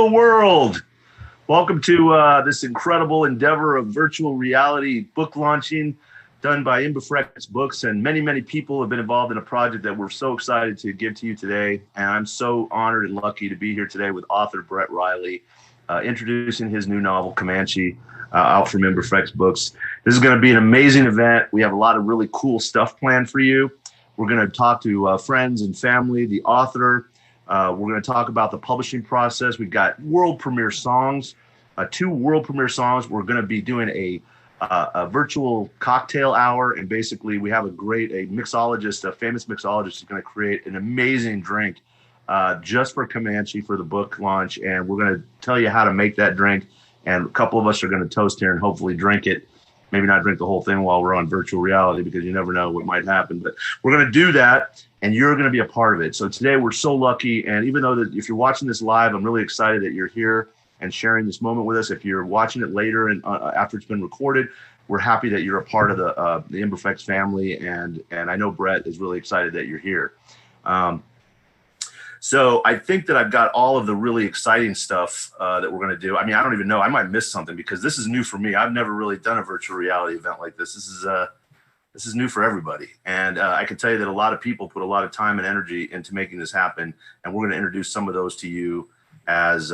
Hello, world. Welcome to this incredible endeavor of virtual reality book launching done by Imbrifex Books. And many, many people have been involved in a project that we're so excited to give to you today. And I'm so honored and lucky to be here today with author Brett Riley, introducing his new novel, Comanche, out from Imbrifex Books. This is going to be an amazing event. We have a lot of really cool stuff planned for you. We're going to talk to friends and family, the author. We're going to talk about the publishing process. We've got world premiere songs, 2 world premiere songs. We're going to be doing a virtual cocktail hour. And basically we have a mixologist, a famous mixologist is going to create an amazing drink just for Comanche for the book launch. And we're going to tell you how to make that drink. And a couple of us are going to toast here and hopefully drink it. Maybe not drink the whole thing while we're on virtual reality because you never know what might happen. But we're going to do that, and you're going to be a part of it. So today we're so lucky. And even though that if you're watching this live, I'm really excited that you're here and sharing this moment with us. If you're watching it later and after it's been recorded, we're happy that you're a part of the Imbrifex family. And I know Brett is really excited that you're here. So I think that I've got all of the really exciting stuff that we're going to do. I mean, I don't even know. I might miss something because this is new for me. I've never really done a virtual reality event like this. This is new for everybody. And I can tell you that a lot of people put a lot of time and energy into making this happen. And we're going to introduce some of those to you as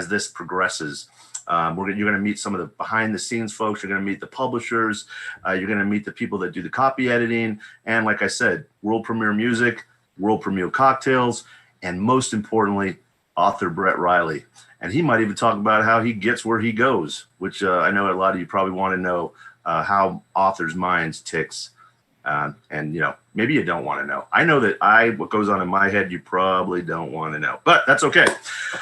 this progresses. You're going to meet some of the behind the scenes folks. You're going to meet the publishers. You're going to meet the people that do the copy editing. And like I said, world premiere music, world premiere cocktails, and most importantly, author Brett Riley. And he might even talk about how he gets where he goes, which I know a lot of you probably want to know how authors' minds ticks. And, you know, maybe you don't want to know. I know that what goes on in my head, you probably don't want to know, but that's okay.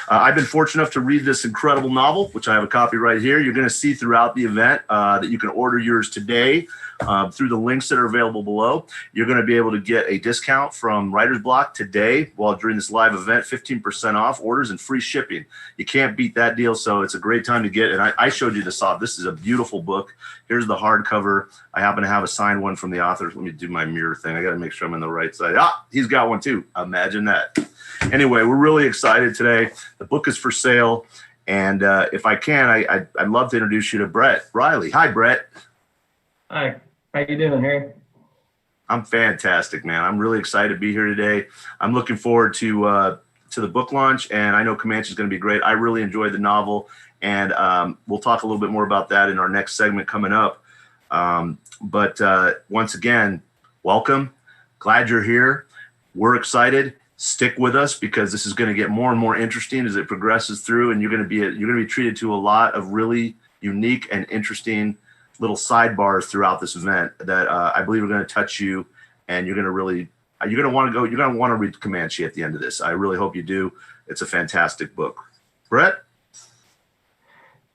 I've been fortunate enough to read this incredible novel, which I have a copy right here. You're going to see throughout the event that you can order yours today through the links that are available below. You're going to be able to get a discount from Writer's Block today while during this live event, 15% off orders and free shipping. You can't beat that deal, so it's a great time to get. And I showed you this off. This is a beautiful book. Here's the hardcover. I happen to have a signed one from the author. Let me do my mirror thing. I got to make sure I'm on the right side. Ah, he's got one too. Imagine that. Anyway, we're really excited today. The book is for sale. And if I can, I'd love to introduce you to Brett Riley. Hi, Brett. Hi. How you doing, Harry? I'm fantastic, man. I'm really excited to be here today. I'm looking forward to the book launch, and I know Comanche is going to be great. I really enjoyed the novel, and we'll talk a little bit more about that in our next segment coming up. But once again, welcome. Glad you're here. We're excited. Stick with us because this is going to get more and more interesting as it progresses through, and you're going to be treated to a lot of really unique and interesting little sidebars throughout this event that I believe are going to touch you, and you're going to want to read Comanche at the end of this. I really hope you do. It's a fantastic book. Brett?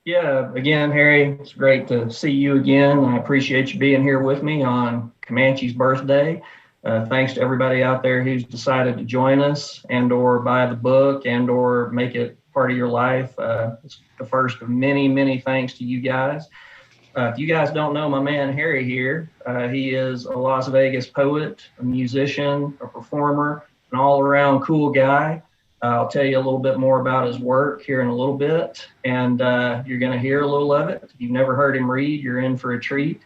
Yeah, again, Harry, it's great to see you again. I appreciate you being here with me on Comanche's birthday. Thanks to everybody out there who's decided to join us and or buy the book and or make it part of your life. It's the first of many, many thanks to you guys. If you guys don't know my man Harry here, he is a Las Vegas poet, a musician, a performer, an all-around cool guy. I'll tell you a little bit more about his work here in a little bit, and you're going to hear a little of it. If you've never heard him read, you're in for a treat,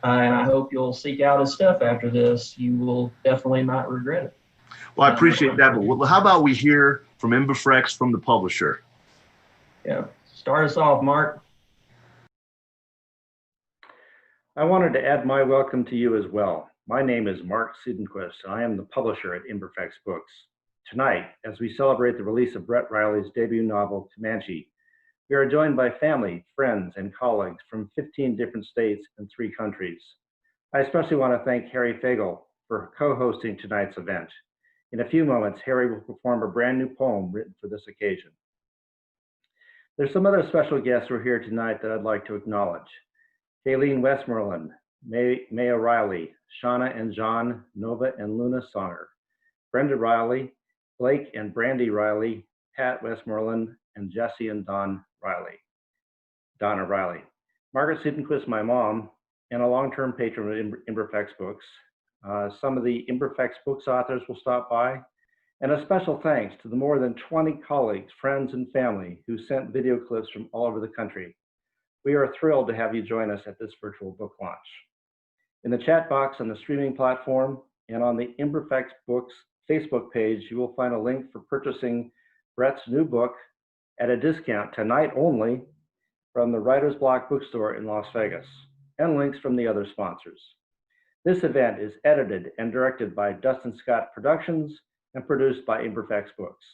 and I hope you'll seek out his stuff after this. You will definitely not regret it. Well, I appreciate that, but how about we hear from Imbrifex, from the publisher? Yeah, start us off, Mark. I wanted to add my welcome to you as well. My name is Mark Sedenquist, and I am the publisher at Imbrifex Books. Tonight, as we celebrate the release of Brett Riley's debut novel, Comanche, we are joined by family, friends, and colleagues from 15 different states and 3 countries. I especially want to thank Harry Fagel for co-hosting tonight's event. In a few moments, Harry will perform a brand new poem written for this occasion. There's some other special guests who are here tonight that I'd like to acknowledge. Kalene Westmoreland, Maya Riley, Shauna and John, Nova and Luna Songer, Brenda Riley, Blake and Brandy Riley, Pat Westmoreland, and Jesse and Donna Riley. Margaret Sedenquist, my mom, and a long-term patron of Imbrifex Books. Some of the Imbrifex Books authors will stop by, And a special thanks to the more than 20 colleagues, friends, and family who sent video clips from all over the country. We are thrilled to have you join us at this virtual book launch. In the chat box on the streaming platform and on the Imbrifex Books Facebook page, you will find a link for purchasing Brett's new book at a discount tonight only from the Writer's Block bookstore in Las Vegas, and links from the other sponsors. This event is edited and directed by Dustin Scott Productions and produced by Imbrifex Books.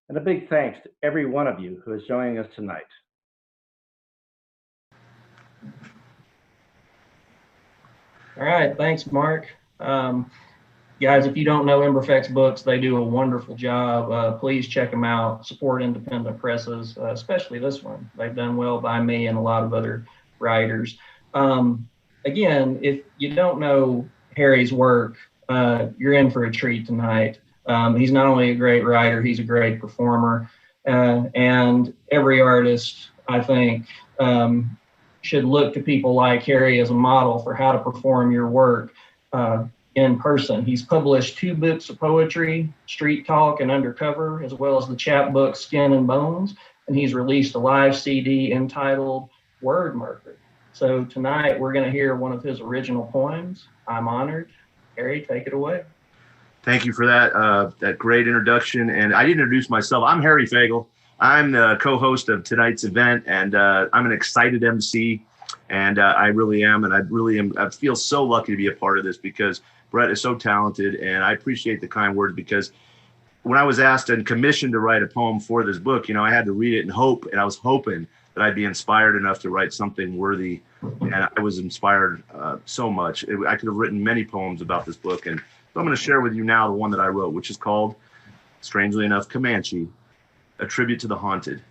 And a big thanks to every one of you who is joining us tonight. All right, thanks, Mark. Guys, if you don't know Imbrifex Books, they do a wonderful job. Please check them out. Support independent presses, especially this one. They've done well by me and a lot of other writers. Again, if you don't know Harry's work, you're in for a treat tonight. He's not only a great writer, he's a great performer. And every artist, I think, should look to people like Harry as a model for how to perform your work in person. He's published 2 books of poetry, Street Talk and Undercover, as well as the chapbook Skin and Bones, and he's released a live CD entitled Word Marker. So tonight we're going to hear one of his original poems. I'm honored. Harry, take it away. Thank you for that great introduction. And I didn't introduce myself. I'm Harry Fagel. I'm the co-host of tonight's event, and I'm an excited MC, and I really am. And I feel so lucky to be a part of this because Brett is so talented, and I appreciate the kind words, because when I was asked and commissioned to write a poem for this book, you know, I had to read it and hope, and I was hoping that I'd be inspired enough to write something worthy. And I was inspired so much. I could have written many poems about this book, and so I'm going to share with you now the one that I wrote, which is called, strangely enough, Comanche, a tribute to the haunted.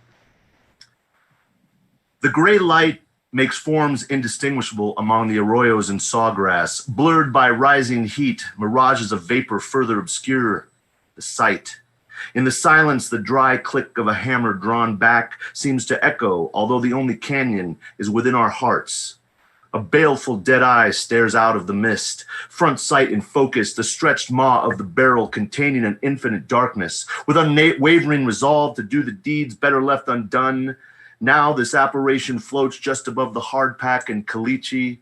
The gray light makes forms indistinguishable among the arroyos and sawgrass. Blurred by rising heat, mirages of vapor further obscure the sight. In the silence, the dry click of a hammer drawn back seems to echo, although the only canyon is within our hearts. A baleful dead eye stares out of the mist, front sight in focus, the stretched maw of the barrel containing an infinite darkness, with unwavering resolve to do the deeds better left undone. Now this apparition floats just above the hard pack in Caliche,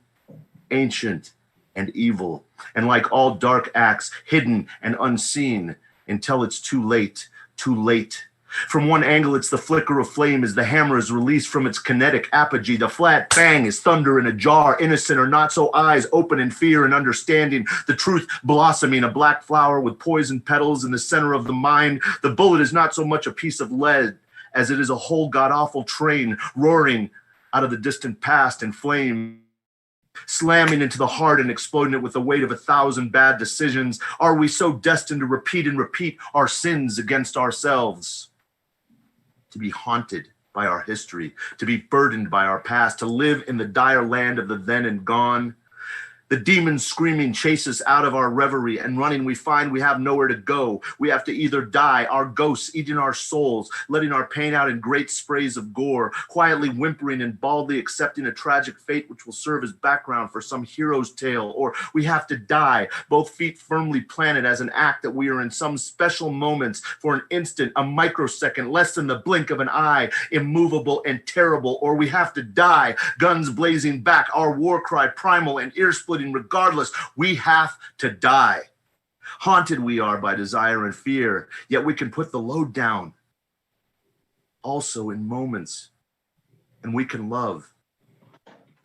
ancient and evil, and like all dark acts, hidden and unseen until it's too late, too late. From one angle, it's the flicker of flame as the hammer is released from its kinetic apogee. The flat bang is thunder in a jar, innocent or not so eyes open in fear and understanding. The truth blossoming, a black flower with poison petals in the center of the mind. The bullet is not so much a piece of lead as it is a whole god-awful train roaring out of the distant past in flame, slamming into the heart and exploding it with the weight of 1,000 bad decisions. Are we so destined to repeat and repeat our sins against ourselves? To be haunted by our history, to be burdened by our past, to live in the dire land of the then and gone. The demons screaming chase us out of our reverie, and running we find we have nowhere to go. We have to either die, our ghosts eating our souls, letting our pain out in great sprays of gore, quietly whimpering and baldly accepting a tragic fate which will serve as background for some hero's tale, or we have to die, both feet firmly planted as an act that we are in some special moments for an instant, a microsecond, less than the blink of an eye, immovable and terrible, or we have to die, guns blazing back, our war cry primal and ear-splitting. Regardless, we have to die. Haunted we are by desire and fear, yet we can put the load down also in moments, and we can love.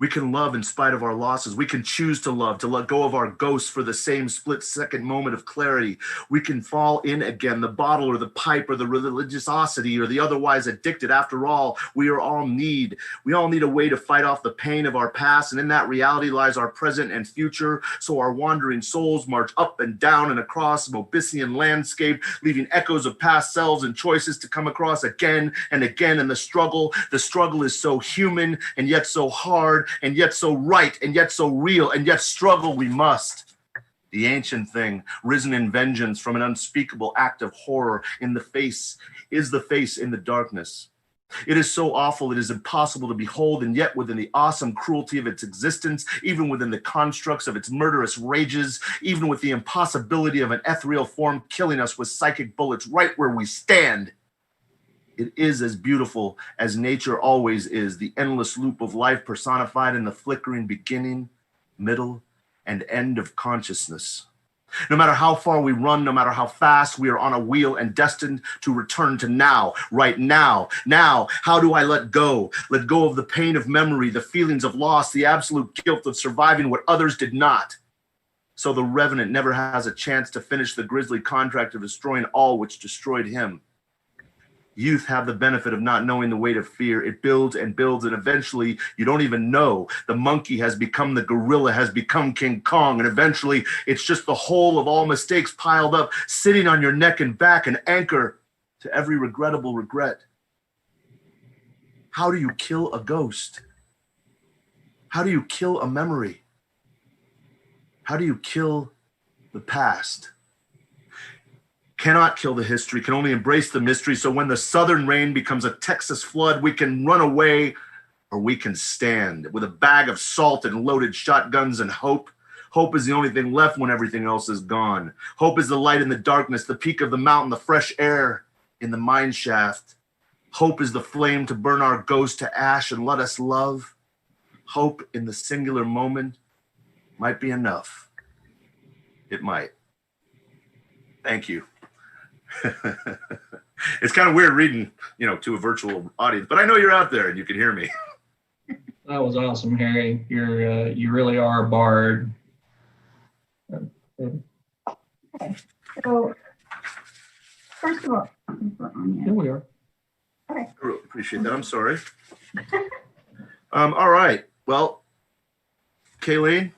We can love in spite of our losses. We can choose to love, to let go of our ghosts for the same split-second moment of clarity. We can fall in again, the bottle or the pipe or the religiosity or the otherwise addicted. After all, we all need a way to fight off the pain of our past, and in that reality lies our present and future. So our wandering souls march up and down and across the Mobissian landscape, leaving echoes of past selves and choices to come across again and again. And the struggle is so human and yet so hard, and yet so right, and yet so real, and yet struggle we must. The ancient thing, risen in vengeance from an unspeakable act of horror, is the face in the darkness. It is so awful, it is impossible to behold, and yet within the awesome cruelty of its existence, even within the constructs of its murderous rages, even with the impossibility of an ethereal form killing us with psychic bullets right where we stand, it is as beautiful as nature always is, the endless loop of life personified in the flickering beginning, middle, and end of consciousness. No matter how far we run, no matter how fast, we are on a wheel and destined to return to now, right now. Now, how do I let go? Let go of the pain of memory, the feelings of loss, the absolute guilt of surviving what others did not. So the revenant never has a chance to finish the grisly contract of destroying all which destroyed him. Youth have the benefit of not knowing the weight of fear. It builds and builds, and eventually you don't even know. The monkey has become the gorilla, has become King Kong, and eventually it's just the whole of all mistakes piled up, sitting on your neck and back, an anchor to every regrettable regret. How do you kill a ghost? How do you kill a memory? How do you kill the past? Cannot kill the history, can only embrace the mystery. So when the southern rain becomes a Texas flood, we can run away or we can stand with a bag of salt and loaded shotguns and hope. Hope is the only thing left when everything else is gone. Hope is the light in the darkness, the peak of the mountain, the fresh air in the mine shaft. Hope is the flame to burn our ghost to ash and let us love. Hope in the singular moment might be enough. It might. Thank you. It's kind of weird reading, to a virtual audience, but I know you're out there and you can hear me. That was awesome, Harry. You really are a bard. Okay. So, first of all, Here we are. Okay. I really appreciate that. I'm sorry. All right. Well, Kalene,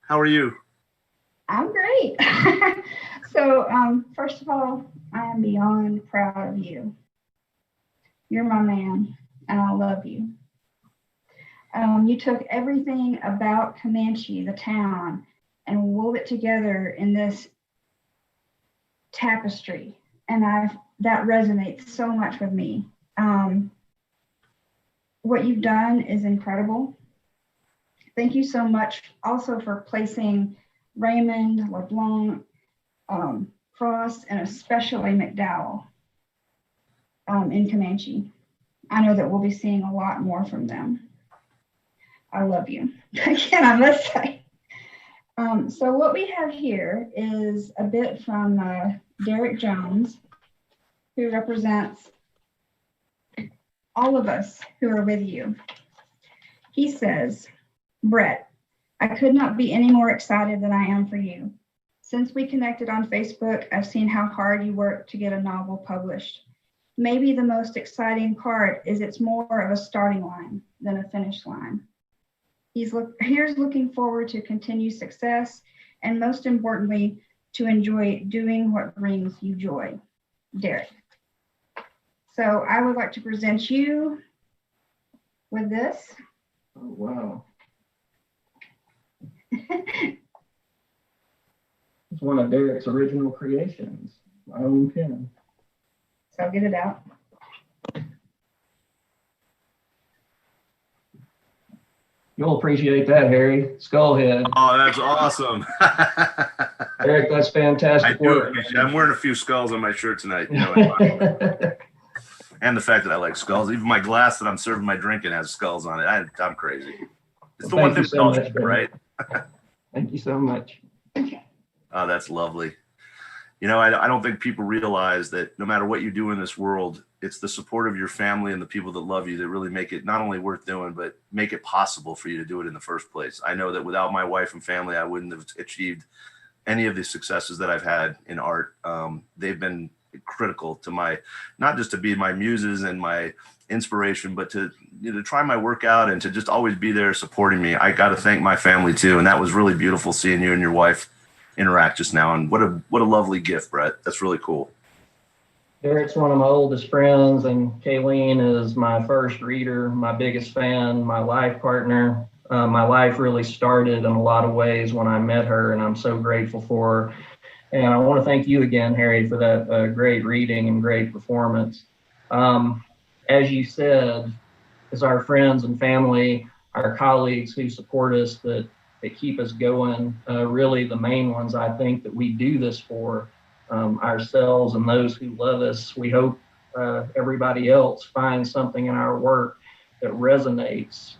how are you? I'm great. So, first of all, I am beyond proud of you. You're my man, and I love you. You took everything about Comanche, the town, and wove it together in this tapestry, and that resonates so much with me. What you've done is incredible. Thank you so much also for placing Raymond, LeBlanc, Frost, and especially McDowell in Comanche. I know that we'll be seeing a lot more from them. I love you. Again, I must say. So what we have here is a bit from Derek Jones, who represents all of us who are with you. He says, Brett, I could not be any more excited than I am for you. Since we connected on Facebook, I've seen how hard you work to get a novel published. Maybe the most exciting part is it's more of a starting line than a finish line. Here's looking forward to continued success and most importantly, to enjoy doing what brings you joy. Derek. So I would like to present you with this. Oh, wow. It's one of Derek's original creations, my own pen. So I'll get it out. You'll appreciate that, Harry. Skullhead. Oh, that's awesome. Derek, that's fantastic work. I'm wearing a few skulls on my shirt tonight. And the fact that I like skulls. Even my glass that I'm serving my drink in has skulls on it. I'm crazy. It's the one thing so much, right? Thank you so much. Oh, that's lovely. I don't think people realize that no matter what you do in this world, it's the support of your family and the people that love you that really make it not only worth doing, but make it possible for you to do it in the first place. I know that without my wife and family, I wouldn't have achieved any of the successes that I've had in art. They've been critical to not just to be my muses and my inspiration, but to try my work out and to just always be there supporting me. I got to thank my family too. And that was really beautiful seeing you and your wife interact just now. And what a lovely gift, Brett. That's really cool. Derek's one of my oldest friends, and Kalene is my first reader, my biggest fan, my life partner. My life really started in a lot of ways when I met her, and I'm so grateful for her. And I want to thank you again, Harry, for that great reading and great performance. as you said, it's our friends and family, our colleagues who support us that keep us going. Really, the main ones I think that we do this for, ourselves and those who love us. We hope everybody else finds something in our work that resonates.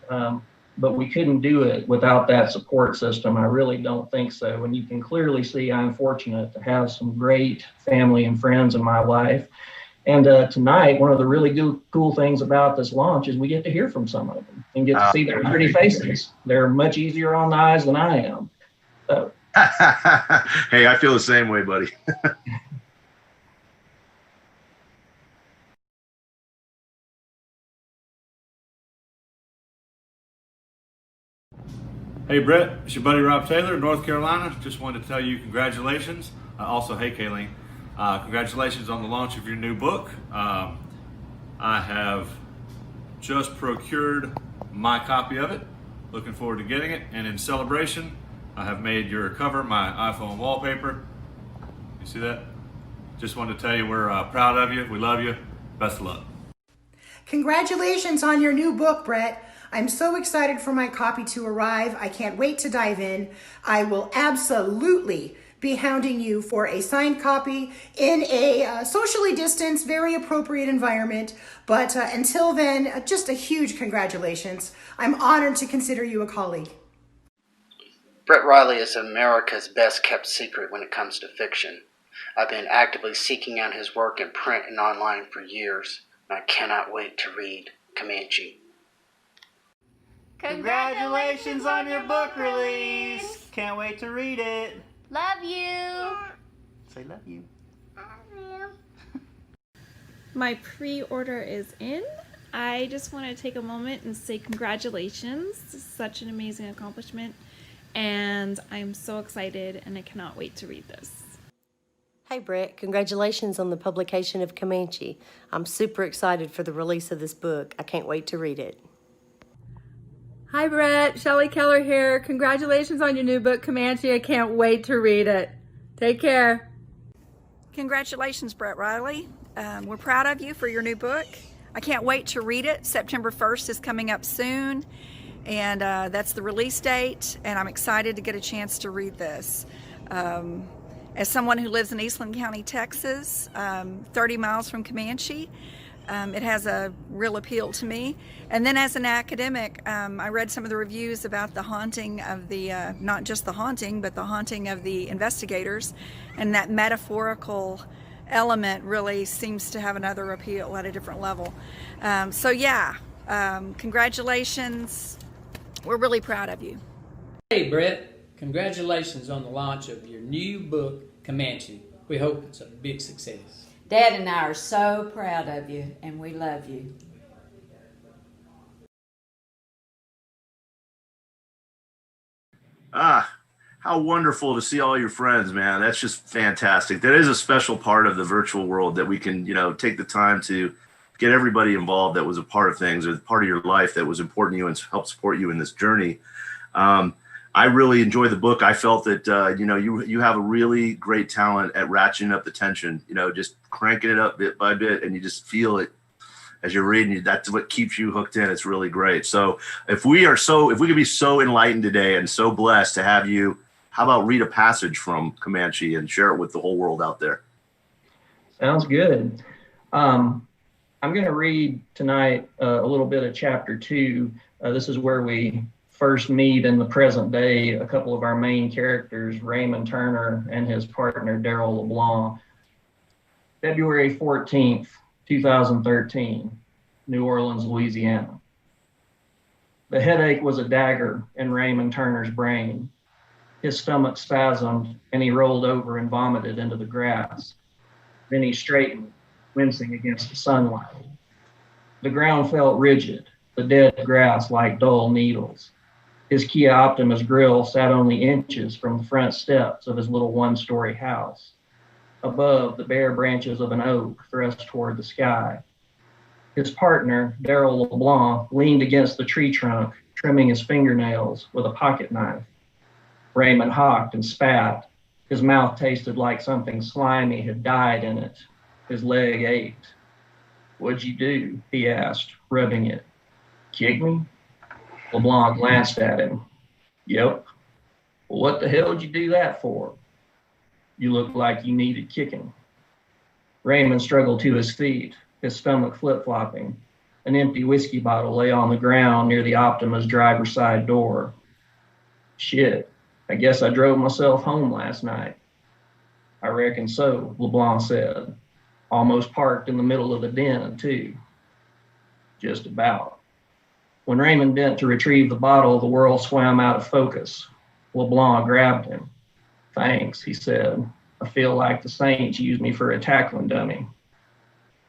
But we couldn't do it without that support system. I really don't think so. And you can clearly see I'm fortunate to have some great family and friends in my life. And tonight, one of the really cool things about this launch is we get to hear from some of them and get to see their pretty faces. They're much easier on the eyes than I am. So. Hey, I feel the same way, buddy. Hey Brett, it's your buddy Rob Taylor, North Carolina. Just wanted to tell you congratulations. Also, hey Kalene, congratulations on the launch of your new book. I have just procured my copy of it. Looking forward to getting it. And in celebration, I have made your cover my iPhone wallpaper. You see that? Just wanted to tell you we're proud of you. We love you. Best of luck. Congratulations on your new book, Brett. I'm so excited for my copy to arrive. I can't wait to dive in. I will absolutely be hounding you for a signed copy in a socially distanced, very appropriate environment. But until then, just a huge congratulations. I'm honored to consider you a colleague. Brett Riley is America's best kept secret when it comes to fiction. I've been actively seeking out his work in print and online for years, and I cannot wait to read Comanche. Congratulations on your book release. Can't wait to read it. Love you. Say love you. Love you. My pre-order is in. I just want to take a moment and say congratulations. This is such an amazing accomplishment. And I'm so excited and I cannot wait to read this. Hey Brett, congratulations on the publication of Comanche. I'm super excited for the release of this book. I can't wait to read it. Hi Brett, Shellie Keller here. Congratulations on your new book, Comanche. I can't wait to read it. Take care. Congratulations, Brett Riley. We're proud of you for your new book. I can't wait to read it. September 1st is coming up soon, and that's the release date, and I'm excited to get a chance to read this. As someone who lives in Eastland County, Texas, 30 miles from Comanche, it has a real appeal to me. And then as an academic, I read some of the reviews about the haunting of the, not just the haunting, but the haunting of the investigators. And that metaphorical element really seems to have another appeal at a different level. So yeah, congratulations. We're really proud of you. Hey Brett, congratulations on the launch of your new book, Comanche. We hope it's a big success. Dad and I are so proud of you, and we love you. How wonderful to see all your friends, man. That's just fantastic. That is a special part of the virtual world that we can, take the time to get everybody involved that was a part of things or part of your life that was important to you and help support you in this journey. I really enjoy the book. I felt that, you have a really great talent at ratcheting up the tension, just cranking it up bit by bit, and you just feel it as you're reading it. That's what keeps you hooked in. It's really great. So if we could be so enlightened today and so blessed to have you, how about read a passage from Comanche and share it with the whole world out there? Sounds good. I'm going to read tonight a little bit of chapter 2. This is where we first meet in the present day a couple of our main characters, Raymond Turner and his partner, Daryl LeBlanc. February 14th, 2013, New Orleans, Louisiana. The headache was a dagger in Raymond Turner's brain. His stomach spasmed and he rolled over and vomited into the grass. Then he straightened, wincing against the sunlight. The ground felt rigid, the dead grass like dull needles. His Kia Optimus grill sat only inches from the front steps of his little one-story house. Above, the bare branches of an oak thrust toward the sky. His partner, Daryl LeBlanc, leaned against the tree trunk, trimming his fingernails with a pocket knife. Raymond hawked and spat. His mouth tasted like something slimy had died in it. His leg ached. What'd you do? He asked, rubbing it. Kick me? LeBlanc glanced at him. Yep. Well, what the hell did you do that for? You look like you needed kicking. Raymond struggled to his feet, his stomach flip-flopping. An empty whiskey bottle lay on the ground near the Optima's driver's side door. Shit, I guess I drove myself home last night. I reckon so, LeBlanc said. Almost parked in the middle of the den, too. Just about. When Raymond bent to retrieve the bottle, the world swam out of focus. LeBlanc grabbed him. Thanks, he said. I feel like the Saints used me for a tackling dummy.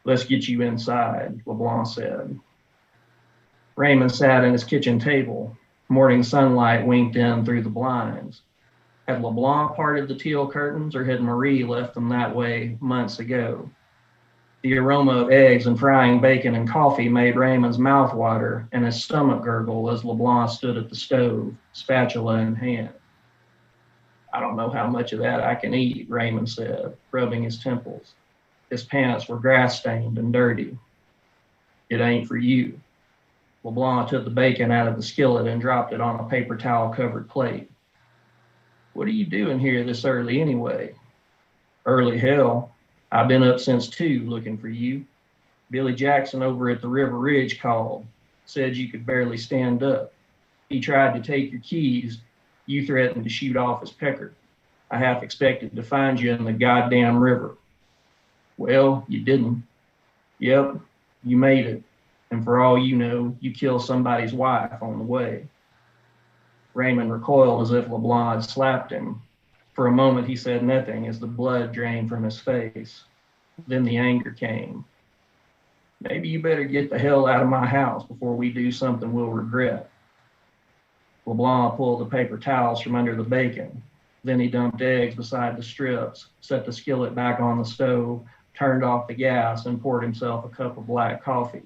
Let's get you inside, LeBlanc said. Raymond sat at his kitchen table. Morning sunlight winked in through the blinds. Had LeBlanc parted the teal curtains, or had Marie left them that way months ago? The aroma of eggs and frying bacon and coffee made Raymond's mouth water and his stomach gurgle as LeBlanc stood at the stove, spatula in hand. I don't know how much of that I can eat, Raymond said, rubbing his temples. His pants were grass-stained and dirty. It ain't for you. LeBlanc took the bacon out of the skillet and dropped it on a paper towel-covered plate. What are you doing here this early anyway? Early hell. I've been up since 2 looking for you. Billy Jackson over at the River Ridge called, said you could barely stand up. He tried to take your keys. You threatened to shoot off his pecker. I half expected to find you in the goddamn river. Well, you didn't. Yep, you made it. And for all you know, you killed somebody's wife on the way. Raymond recoiled as if LeBlanc had slapped him. For a moment, he said nothing as the blood drained from his face. Then the anger came. Maybe you better get the hell out of my house before we do something we'll regret. LeBlanc pulled the paper towels from under the bacon. Then he dumped eggs beside the strips, set the skillet back on the stove, turned off the gas, and poured himself a cup of black coffee.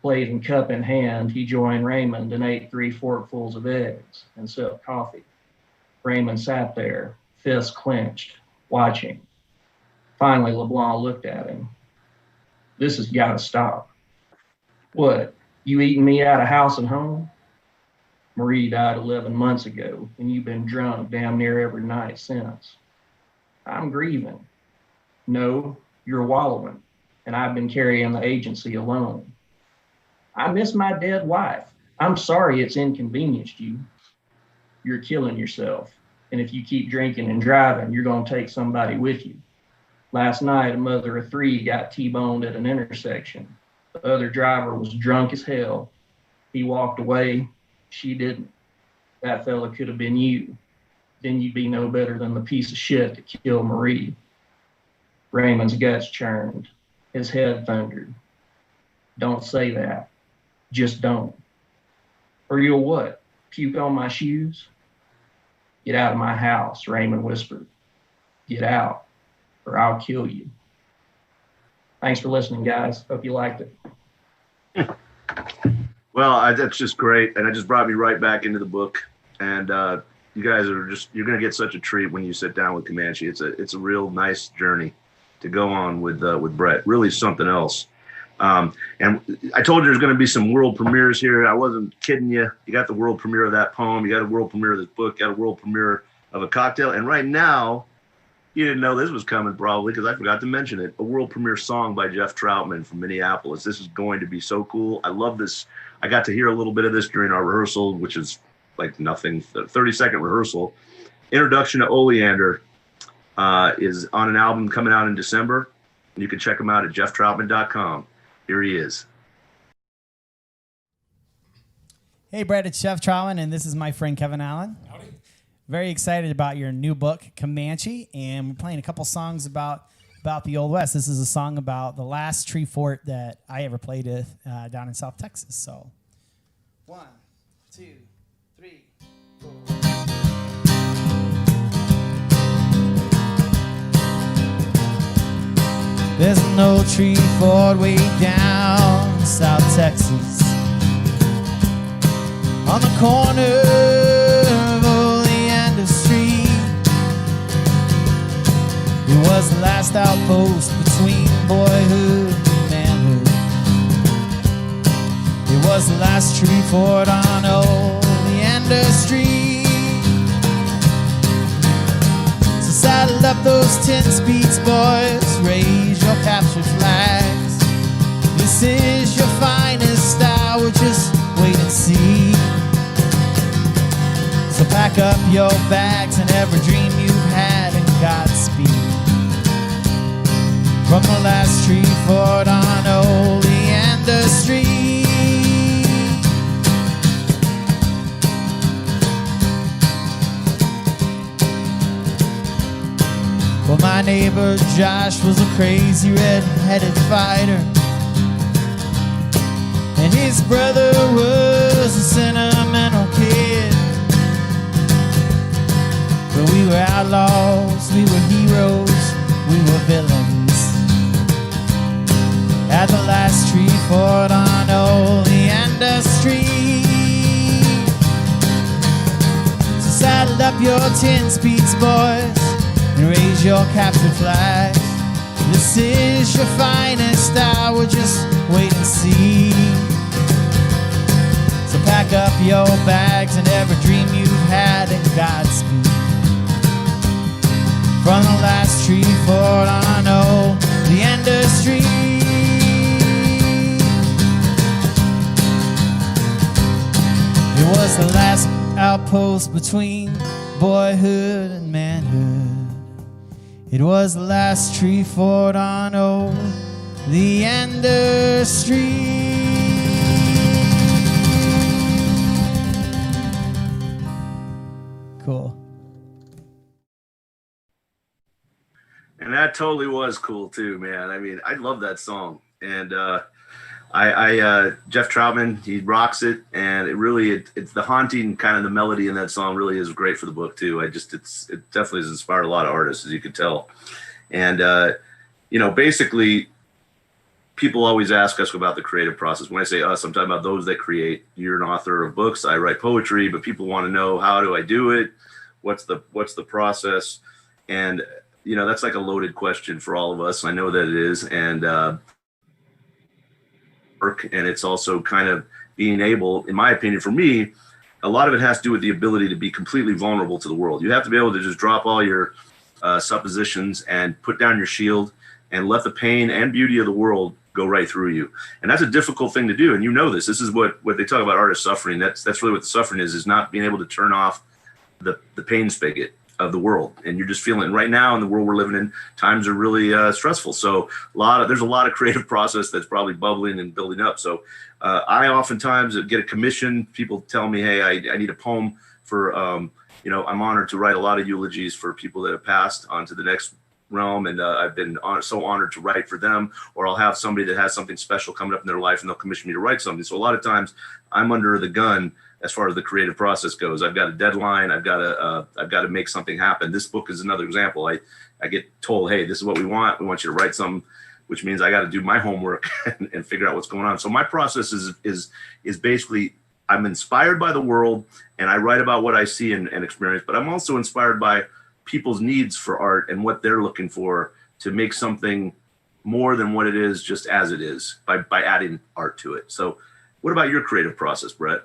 Plate and cup in hand, he joined Raymond and ate 3 forkfuls of eggs and sipped coffee. Raymond sat there, fists clenched, watching. Finally, LeBlanc looked at him. This has got to stop. What, you eating me out of house and home? Marie died 11 months ago, and you've been drunk damn near every night since. I'm grieving. No, you're wallowing, and I've been carrying the agency alone. I miss my dead wife. I'm sorry it's inconvenienced you. You're killing yourself. And if you keep drinking and driving, you're going to take somebody with you. Last night, a mother of 3 got T-boned at an intersection. The other driver was drunk as hell. He walked away. She didn't. That fella could have been you. Then you'd be no better than the piece of shit that killed Marie. Raymond's guts churned. His head thundered. Don't say that. Just don't. Or you'll what? Puke on my shoes? Get out of my house, Raymond whispered. Get out, or I'll kill you. Thanks for listening, guys. Hope you liked it. Well, that's just great. And it just brought me right back into the book. And you guys are you're going to get such a treat when you sit down with Comanche. It's a real nice journey to go on with Brett. Really something else. And I told you there's going to be some world premieres here. I wasn't kidding you. You got the world premiere of that poem. You got a world premiere of this book. You got a world premiere of a cocktail. And right now, you didn't know this was coming probably because I forgot to mention it. A world premiere song by Jeff Troutman from Minneapolis. This is going to be so cool. I love this. I got to hear a little bit of this during our rehearsal, which is like nothing, 30-second rehearsal. Introduction to Oleander is on an album coming out in December. And you can check him out at jefftroutman.com. Here he is. Hey, Brett, it's Jeff Troutman, and this is my friend Kevin Allen. Howdy. Very excited about your new book, Comanche, and we're playing a couple songs about the Old West. This is a song about the last tree fort that I ever played with down in South Texas. So, 1, 2, 3, 4. There's an old tree fort way down in South Texas, on the corner of Oleander Street. It was the last outpost between boyhood and manhood. was the last tree fort on Oleander Street. So saddle up those 10 speeds, boys, raise your captured flags. This is your finest hour, just wait and see. So pack up your bags and every dream you've had, and Godspeed. From the last tree fort on Oleander Street. Well, my neighbor Josh was a crazy red-headed fighter, and his brother was a sentimental kid. But we were outlaws, we were heroes, we were villains. At the last tree fort on Oleander Street. So saddle up your 10 speeds, boys, and raise your captured flags. This is your finest hour, just wait and see. So pack up your bags and every dream you've had, and Godspeed. From the last tree fort on Oleander Street. It was the last outpost between boyhood and manhood. It was the last tree fort on Oleander Street. Cool. And that totally was cool too, man. I mean, I love that song. And Jeff Troutman, he rocks it, and it's the haunting kind of the melody in that song really is great for the book too. It definitely has inspired a lot of artists, as you could tell. And basically, people always ask us about the creative process. When I say us, I'm talking about those that create. You're an author of books. I write poetry, but people want to know, how do I do it? What's the process? And that's like a loaded question for all of us. I know that it is, and it's also kind of being able, in my opinion, for me, a lot of it has to do with the ability to be completely vulnerable to the world. You have to be able to just drop all your suppositions and put down your shield and let the pain and beauty of the world go right through you. And that's a difficult thing to do. And this is what they talk about artist suffering. That's really what the suffering is not being able to turn off the pain spigot of the world. And you're just feeling right now in the world we're living in, times are really stressful. So there's a lot of creative process that's probably bubbling and building up. So I oftentimes get a commission. People tell me, hey, I need a poem for, I'm honored to write a lot of eulogies for people that have passed on to the next realm. And I've been so honored to write for them, or I'll have somebody that has something special coming up in their life and they'll commission me to write something. So a lot of times I'm under the gun as far as the creative process goes. I've got a deadline. I've got to make something happen. This book is another example. I get told, hey, this is what we want. We want you to write something, which means I got to do my homework and figure out what's going on. So my process is basically, I'm inspired by the world and I write about what I see and experience, but I'm also inspired by people's needs for art and what they're looking for to make something more than what it is, just as it is, by adding art to it. So what about your creative process, Brett?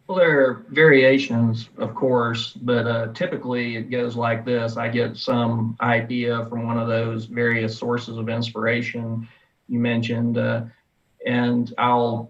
Well, there are variations, of course, but typically it goes like this. I get some idea from one of those various sources of inspiration you mentioned, and I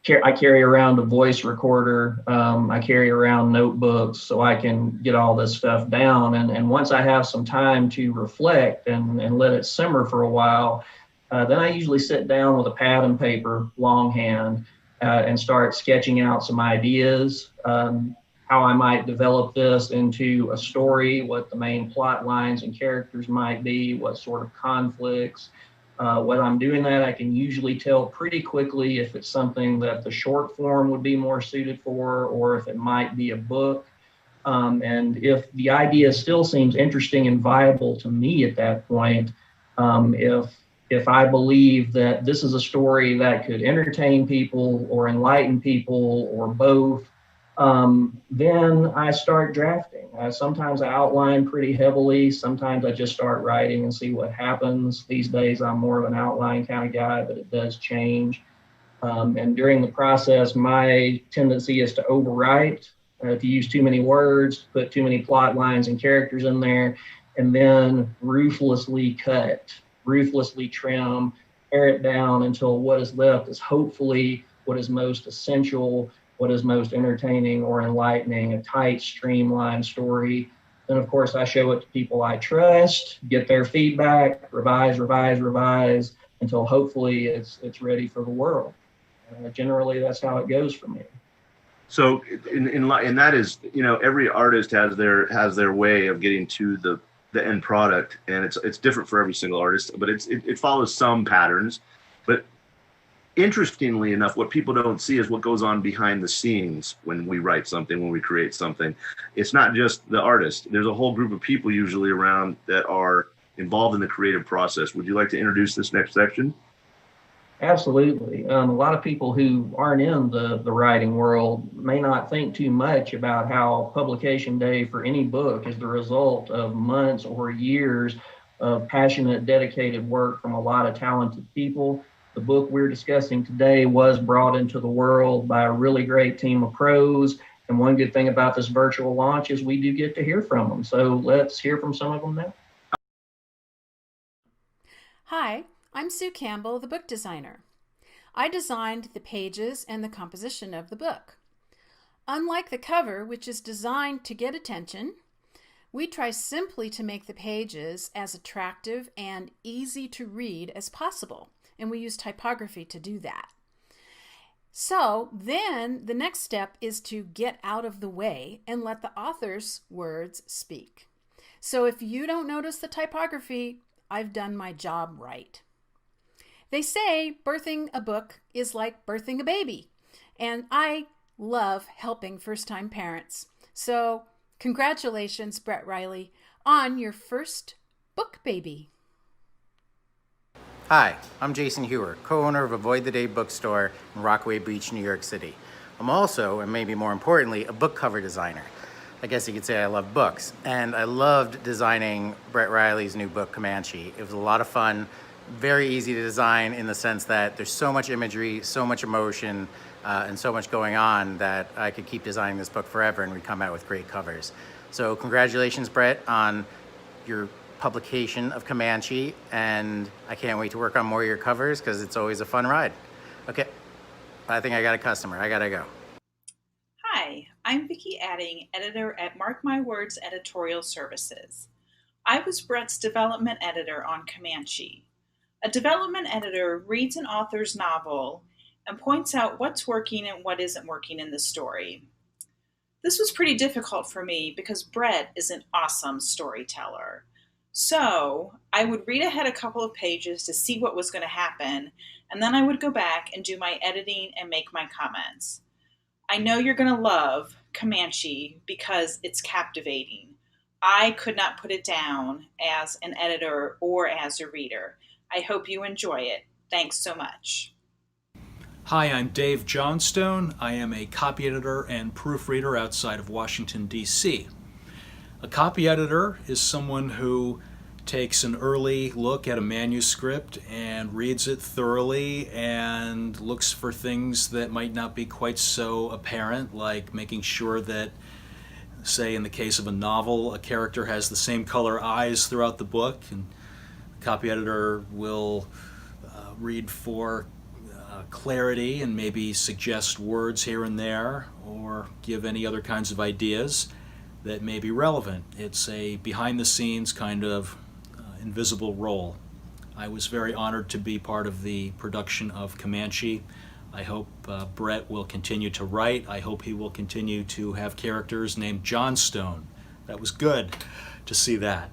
carry around a voice recorder. I carry around notebooks so I can get all this stuff down. And once I have some time to reflect and let it simmer for a while, then I usually sit down with a pad and paper, longhand, and start sketching out some ideas, how I might develop this into a story, what the main plot lines and characters might be, what sort of conflicts. When I'm doing that, I can usually tell pretty quickly if it's something that the short form would be more suited for, or if it might be a book. And if the idea still seems interesting and viable to me at that point, if I believe that this is a story that could entertain people or enlighten people or both, then I start drafting. Sometimes I outline pretty heavily. Sometimes I just start writing and see what happens. These days I'm more of an outline kind of guy, but it does change. And during the process, my tendency is to overwrite, to use too many words, put too many plot lines and characters in there, and then ruthlessly cut, ruthlessly trim, pare it down until what is left is hopefully what is most essential, what is most entertaining or enlightening, a tight, streamlined story. Then, of course, I show it to people I trust, get their feedback, revise until hopefully it's ready for the world. Generally, that's how it goes for me. So, and that is, every artist has their way of getting to the end product, and it's different for every single artist, but it follows some patterns. But interestingly enough, what people don't see is what goes on behind the scenes when we write something, when we create something. It's not just the artist. There's a whole group of people usually around that are involved in the creative process. Would you like to introduce this next section? Absolutely. A lot of people who aren't in the writing world may not think too much about how publication day for any book is the result of months or years of passionate, dedicated work from a lot of talented people. The book we're discussing today was brought into the world by a really great team of pros. And one good thing about this virtual launch is we do get to hear from them. So let's hear from some of them now. Hi, I'm Sue Campbell, the book designer. I designed the pages and the composition of the book. Unlike the cover, which is designed to get attention, we try simply to make the pages as attractive and easy to read as possible, and we use typography to do that. So then the next step is to get out of the way and let the author's words speak. So if you don't notice the typography, I've done my job right. They say birthing a book is like birthing a baby, and I love helping first-time parents. So congratulations, Brett Riley, on your first book baby. Hi, I'm Jason Heuer, co-owner of Avoid the Day bookstore in Rockaway Beach, New York City. I'm also, and maybe more importantly, a book cover designer. I guess you could say I love books, and I loved designing Brett Riley's new book, Comanche. It was a lot of fun, very easy to design in the sense that there's so much imagery, so much emotion, and so much going on that I could keep designing this book forever and we'd come out with great covers. So congratulations, Brett, on your publication of Comanche, and I can't wait to work on more of your covers because it's always a fun ride. Okay, I think I got a customer. I gotta go. Hi, I'm Vicki Adang, editor at Mark My Words Editorial Services. I was Brett's development editor on Comanche. A development editor reads an author's novel and points out what's working and what isn't working in the story. This was pretty difficult for me because Brett is an awesome storyteller. So I would read ahead a couple of pages to see what was going to happen, and then I would go back and do my editing and make my comments. I know you're going to love Comanche because it's captivating. I could not put it down as an editor or as a reader. I hope you enjoy it. Thanks so much. Hi, I'm Dave Johnstone. I am a copy editor and proofreader outside of Washington, D.C. A copy editor is someone who takes an early look at a manuscript and reads it thoroughly and looks for things that might not be quite so apparent, like making sure that, say in the case of a novel, a character has the same color eyes throughout the book, and the copy editor will read for clarity and maybe suggest words here and there or give any other kinds of ideas that may be relevant. It's a behind-the-scenes kind of invisible role. I was very honored to be part of the production of Comanche. I hope Brett will continue to write. I hope he will continue to have characters named Johnstone. That was good to see that.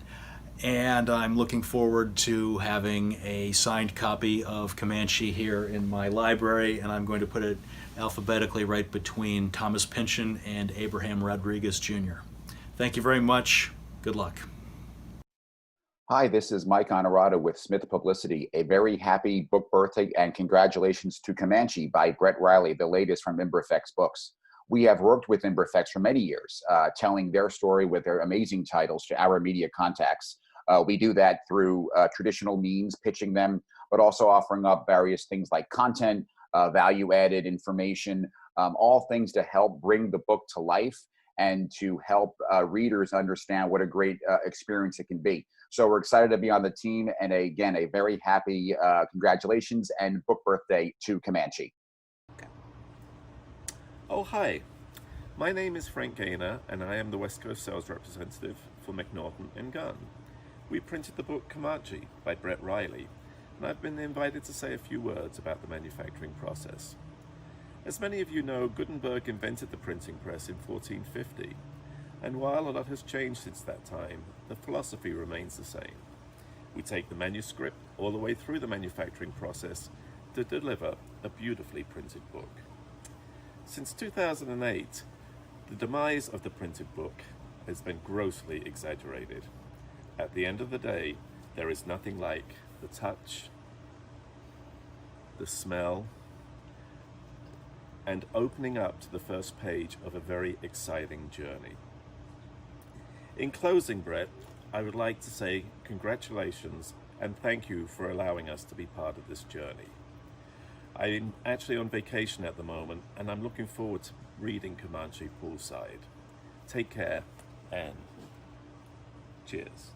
And I'm looking forward to having a signed copy of Comanche here in my library, and I'm going to put it alphabetically right between Thomas Pynchon and Abraham Rodriguez Jr. Thank you very much. Good luck. Hi, this is Mike Onorato with Smith Publicity. A very happy book birthday and congratulations to Comanche by Brett Riley, the latest from Imbrifex Books. We have worked with Imbrifex for many years, telling their story with their amazing titles to our media contacts. We do that through traditional means, pitching them, but also offering up various things like content, value-added information, all things to help bring the book to life and to help readers understand what a great experience it can be. So we're excited to be on the team, and again, a very happy congratulations and book birthday to Comanche. Oh, hi. My name is Frank Gaynor, and I am the West Coast sales representative for McNaughton-Gunn. We printed the book Comanche by Brett Riley, and I've been invited to say a few words about the manufacturing process. As many of you know, Gutenberg invented the printing press in 1450, and while a lot has changed since that time, the philosophy remains the same. We take the manuscript all the way through the manufacturing process to deliver a beautifully printed book. Since 2008, the demise of the printed book has been grossly exaggerated. At the end of the day, there is nothing like the touch, the smell, and opening up to the first page of a very exciting journey. In closing, Brett, I would like to say congratulations and thank you for allowing us to be part of this journey. I'm actually on vacation at the moment, and I'm looking forward to reading Comanche poolside. Take care, and cheers.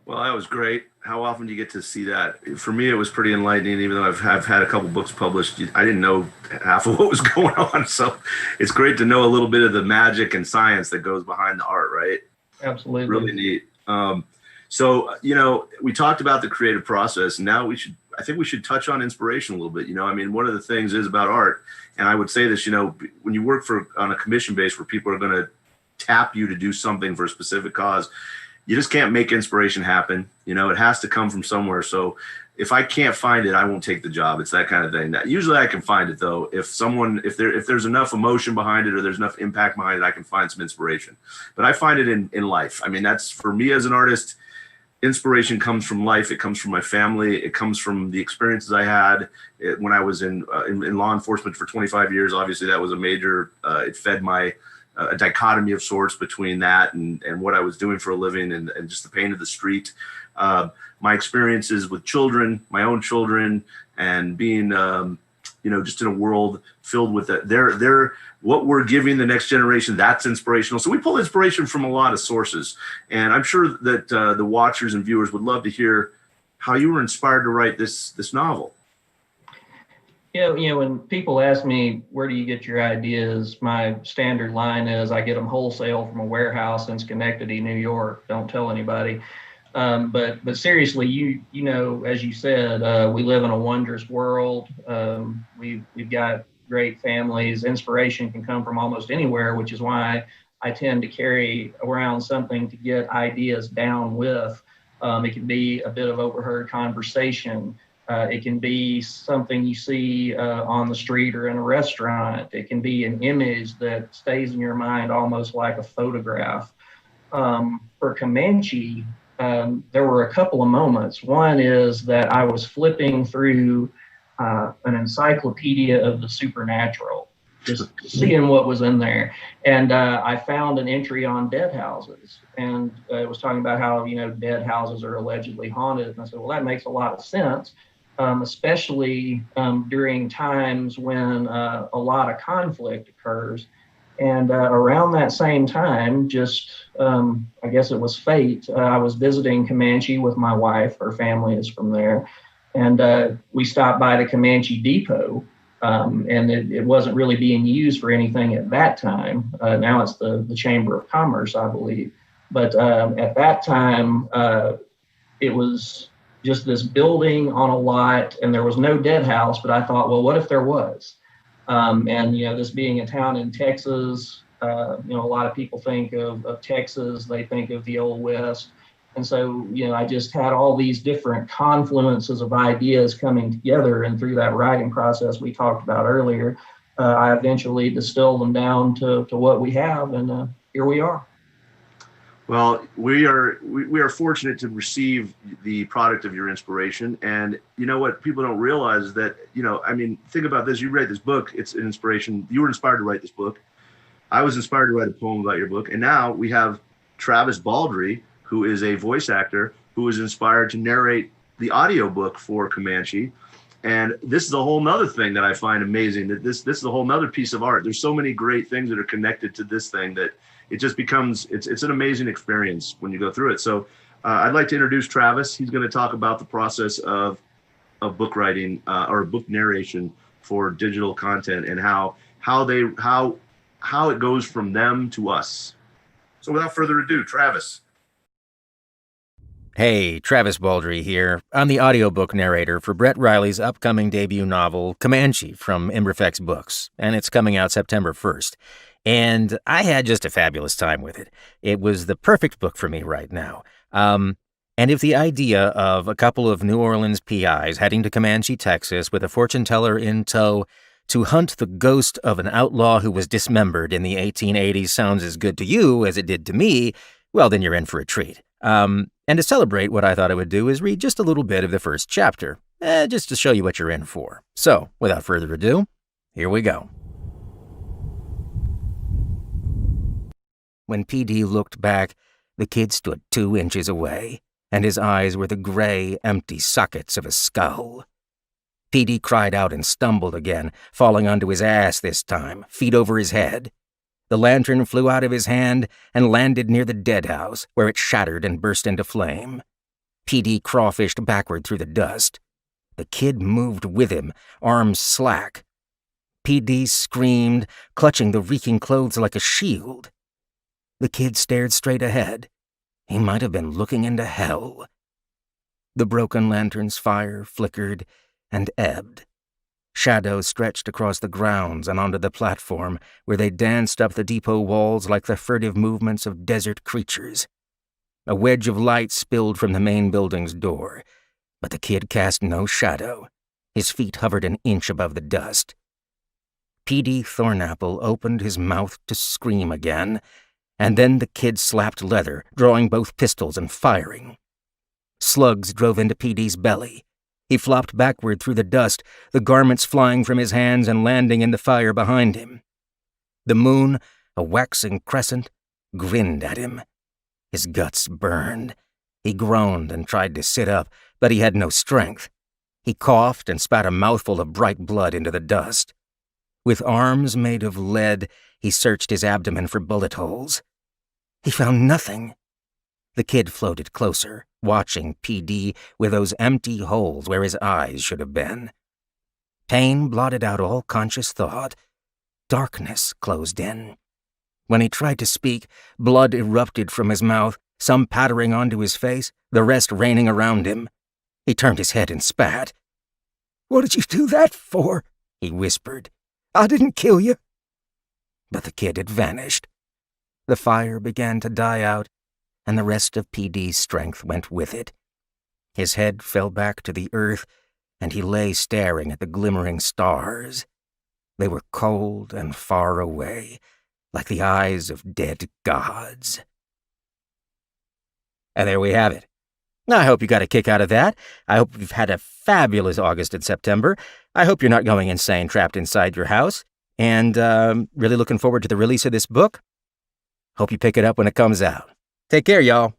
Well, that was great. How often do you get to see that? For me, it was pretty enlightening, even though I've had a couple books published. I didn't know half of what was going on. So it's great to know a little bit of the magic and science that goes behind the art, right? Absolutely. Really neat. So, we talked about the creative process. Now I think we should touch on inspiration a little bit. One of the things is about art, and I would say this, when you work on a commission base where people are going to tap you to do something for a specific cause, you just can't make inspiration happen. It has to come from somewhere. So if I can't find it, I won't take the job. It's that kind of thing. Usually I can find it though. If there's enough emotion behind it or there's enough impact behind it, I can find some inspiration. But I find it in life. That's for me as an artist. Inspiration comes from life. It comes from my family. It comes from the experiences I had when I was in law enforcement for 25 years. Obviously, that was a major. It fed my a dichotomy of sorts between that and what I was doing for a living and just the pain of the street. My experiences with children, my own children, and being just in a world filled with that. They're what we're giving the next generation, that's inspirational. So we pull inspiration from a lot of sources. And I'm sure that the watchers and viewers would love to hear how you were inspired to write this novel. When people ask me, where do you get your ideas? My standard line is, I get them wholesale from a warehouse in Schenectady, New York. Don't tell anybody. But seriously, as you said, we live in a wondrous world. We've got great families. Inspiration can come from almost anywhere, which is why I tend to carry around something to get ideas down with. It can be a bit of overheard conversation. It can be something you see on the street or in a restaurant. It can be an image that stays in your mind almost like a photograph. For Comanche, there were a couple of moments. One is that I was flipping through an encyclopedia of the supernatural, just seeing what was in there. And I found an entry on dead houses. And it was talking about how, dead houses are allegedly haunted. And I said, well, that makes a lot of sense. Especially during times when a lot of conflict occurs. And around that same time, I guess it was fate, I was visiting Comanche with my wife. Her family is from there. And we stopped by the Comanche Depot, and it wasn't really being used for anything at that time. Now it's the Chamber of Commerce, I believe. But at that time, it was just this building on a lot, and there was no dead house, but I thought, well, what if there was? This being a town in Texas, a lot of people think of Texas, they think of the Old West. And so, I just had all these different confluences of ideas coming together, and through that writing process we talked about earlier, I eventually distilled them down to what we have, and here we are. Well, we are fortunate to receive the product of your inspiration. And what people don't realize is that, think about this. You write this book, it's an inspiration. You were inspired to write this book. I was inspired to write a poem about your book. And now we have Travis Baldry, who is a voice actor, who is inspired to narrate the audiobook for Comanche. And this is a whole nother thing that I find amazing, that this is a whole nother piece of art. There's so many great things that are connected to this thing that it just becomes, it's an amazing experience when you go through it. So I'd like to introduce Travis. He's going to talk about the process of book writing or book narration for digital content and how it goes from them to us. So without further ado, Travis. Hey, Travis Baldry here. I'm the audiobook narrator for Brett Riley's upcoming debut novel, Comanche, from Imbrifex Books, and it's coming out September 1st. And I had just a fabulous time with it. It was the perfect book for me right now. And if the idea of a couple of New Orleans PIs heading to Comanche, Texas, with a fortune teller in tow to hunt the ghost of an outlaw who was dismembered in the 1880s sounds as good to you as it did to me, well, then you're in for a treat. And to celebrate, what I thought I would do is read just a little bit of the first chapter, just to show you what you're in for. So, without further ado, here we go. When PD looked back, the kid stood 2 inches away, and his eyes were the gray, empty sockets of a skull. PD cried out and stumbled again, falling onto his ass this time, feet over his head. The lantern flew out of his hand and landed near the dead house, where it shattered and burst into flame. PD crawfished backward through the dust. The kid moved with him, arms slack. PD screamed, clutching the reeking clothes like a shield. The kid stared straight ahead. He might have been looking into hell. The broken lantern's fire flickered and ebbed. Shadows stretched across the grounds and onto the platform, where they danced up the depot walls like the furtive movements of desert creatures. A wedge of light spilled from the main building's door, but the kid cast no shadow. His feet hovered an inch above the dust. P.D. Thornapple opened his mouth to scream again, and then the kid slapped leather, drawing both pistols and firing. Slugs drove into P.D.'s belly. He flopped backward through the dust, the garments flying from his hands and landing in the fire behind him. The moon, a waxing crescent, grinned at him. His guts burned. He groaned and tried to sit up, but he had no strength. He coughed and spat a mouthful of bright blood into the dust. With arms made of lead, he searched his abdomen for bullet holes. He found nothing. The kid floated closer, watching P.D. with those empty holes where his eyes should have been. Pain blotted out all conscious thought. Darkness closed in. When he tried to speak, blood erupted from his mouth, some pattering onto his face, the rest raining around him. He turned his head and spat. "What did you do that for?" he whispered. "I didn't kill you." But the kid had vanished. The fire began to die out, and the rest of P.D.'s strength went with it. His head fell back to the earth, and he lay staring at the glimmering stars. They were cold and far away, like the eyes of dead gods. And there we have it. I hope you got a kick out of that. I hope you've had a fabulous August and September. I hope you're not going insane trapped inside your house. And really looking forward to the release of this book. Hope you pick it up when it comes out. Take care, y'all.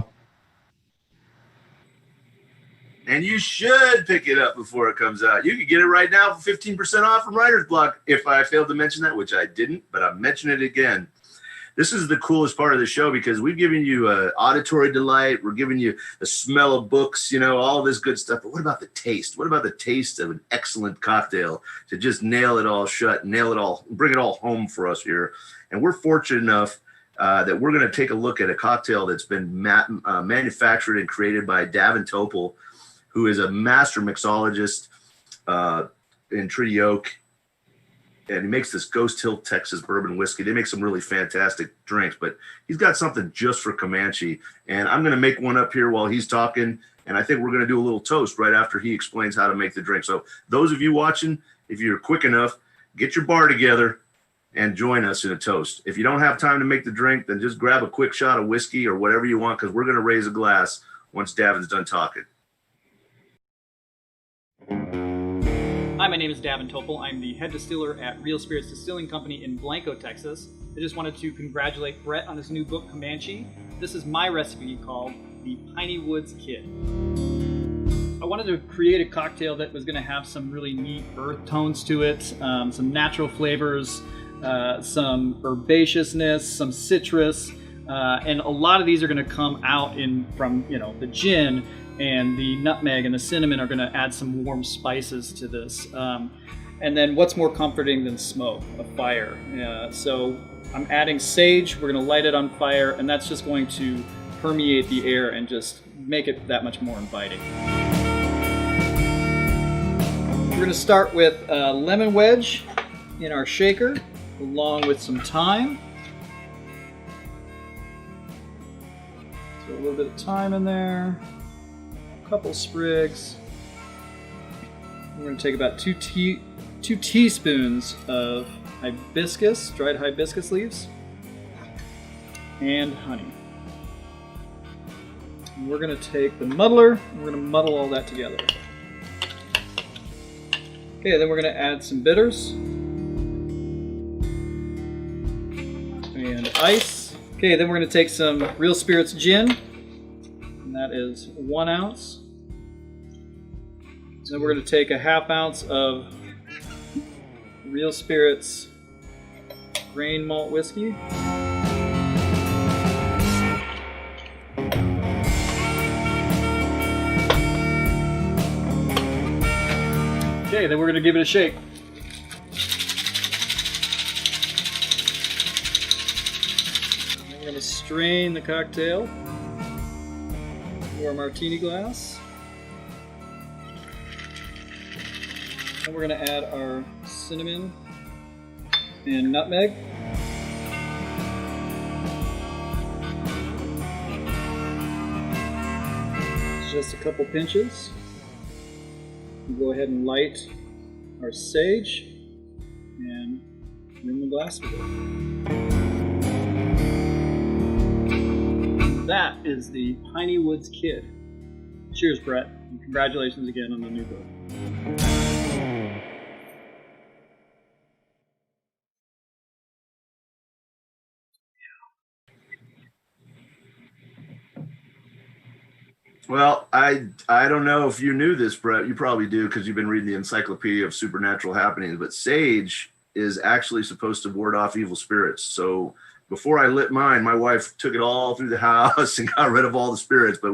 And you should pick it up before it comes out. You can get it right now for 15% off from Writer's Block. If I failed to mention that, which I didn't, but I'm mentioning it again. This is the coolest part of the show because we've given you auditory delight. We're giving you the smell of books, you know, all this good stuff. But what about the taste? What about the taste of an excellent cocktail to just nail it all shut, nail it all, bring it all home for us here? And we're fortunate enough that we're going to take a look at a cocktail that's been manufactured and created by Davin Topel, who is a master mixologist in Treaty Oak. And he makes this Ghost Hill, Texas bourbon whiskey. They make some really fantastic drinks, but he's got something just for Comanche. And I'm going to make one up here while he's talking. And I think we're going to do a little toast right after he explains how to make the drink. So those of you watching, if you're quick enough, get your bar together and join us in a toast. If you don't have time to make the drink, then just grab a quick shot of whiskey or whatever you want, because we're going to raise a glass once Davin's done talking. Hi, my name is Davin Topel. I'm the head distiller at Real Spirits Distilling Company in Blanco, Texas. I just wanted to congratulate Brett on his new book, Comanche. This is my recipe called the Piney Woods Kid. I wanted to create a cocktail that was going to have some really neat earth tones to it, some natural flavors, some herbaceousness, some citrus, and a lot of these are going to come out from the gin, and the nutmeg and the cinnamon are going to add some warm spices to this. And then what's more comforting than smoke? A fire. So I'm adding sage. We're going to light it on fire, and that's just going to permeate the air and just make it that much more inviting. We're going to start with a lemon wedge in our shaker, along with some thyme. So a little bit of thyme in there, a couple sprigs. We're going to take about 2 teaspoons of hibiscus, dried hibiscus leaves, and honey. And we're going to take the muddler, and we're going to muddle all that together. Okay, then we're going to add some bitters and ice. Okay, then we're going to take some Real Spirits gin, and that is 1 ounce. Then we're going to take a 1/2 ounce of Real Spirits grain malt whiskey. Okay, then we're going to give it a shake. And then we're going to strain the cocktail into our martini glass. And we're going to add our cinnamon and nutmeg. Just a couple pinches. We'll go ahead and light our sage and rim the glass with it. That is the Piney Woods Kid. Cheers, Brett, and congratulations again on the new book. Well, I don't know if you knew this, Brett. You probably do because you've been reading the Encyclopedia of Supernatural Happenings. But sage is actually supposed to ward off evil spirits. So before I lit mine, my wife took it all through the house and got rid of all the spirits. But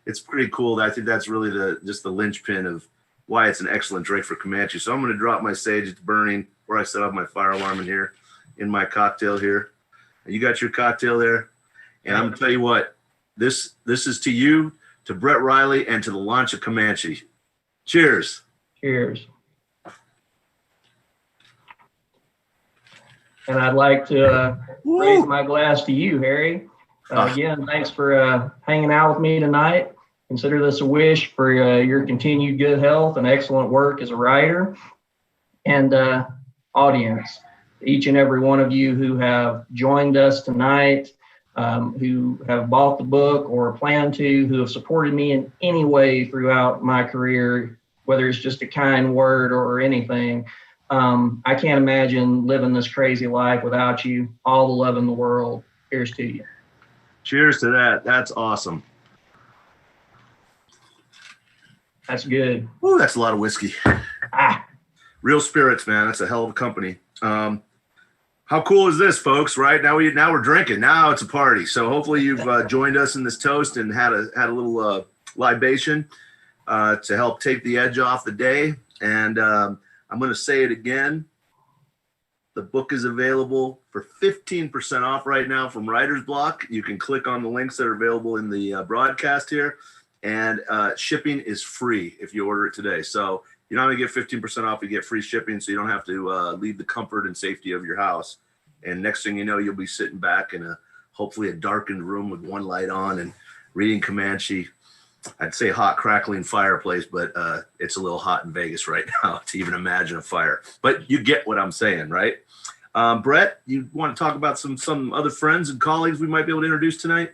it's pretty cool. I think that's really just the linchpin of why it's an excellent drink for Comanche. So I'm going to drop my sage. It's burning where I set up my fire alarm in here, in my cocktail here. You got your cocktail there, and I'm going to tell you what. This is to you, to Brett Riley, and to the launch of Comanche. Cheers. Cheers. And I'd like to raise my glass to you, Harry. Again, thanks for hanging out with me tonight. Consider this a wish for your continued good health and excellent work as a writer. And audience, each and every one of you who have joined us tonight, who have bought the book or plan to, who have supported me in any way throughout my career, whether it's just a kind word or anything. I can't imagine living this crazy life without you. All the love in the world. Here's to you. Cheers to that. That's awesome. That's good. Ooh, that's a lot of whiskey. Real Spirits, man. That's a hell of a company. How cool is this, folks? Right now we're drinking. Now it's a party. So hopefully you've joined us in this toast and had a little libation to help take the edge off the day. And I'm going to say it again. The book is available for 15% off right now from Writer's Block. You can click on the links that are available in the broadcast here. And shipping is free if you order it today. So you not only get 15% off, you get free shipping, so you don't have to leave the comfort and safety of your house. And next thing you know, you'll be sitting back in hopefully a darkened room with one light on and reading Comanche. I'd say hot, crackling fireplace, but it's a little hot in Vegas right now to even imagine a fire. But you get what I'm saying, right? Brett, you want to talk about some other friends and colleagues we might be able to introduce tonight?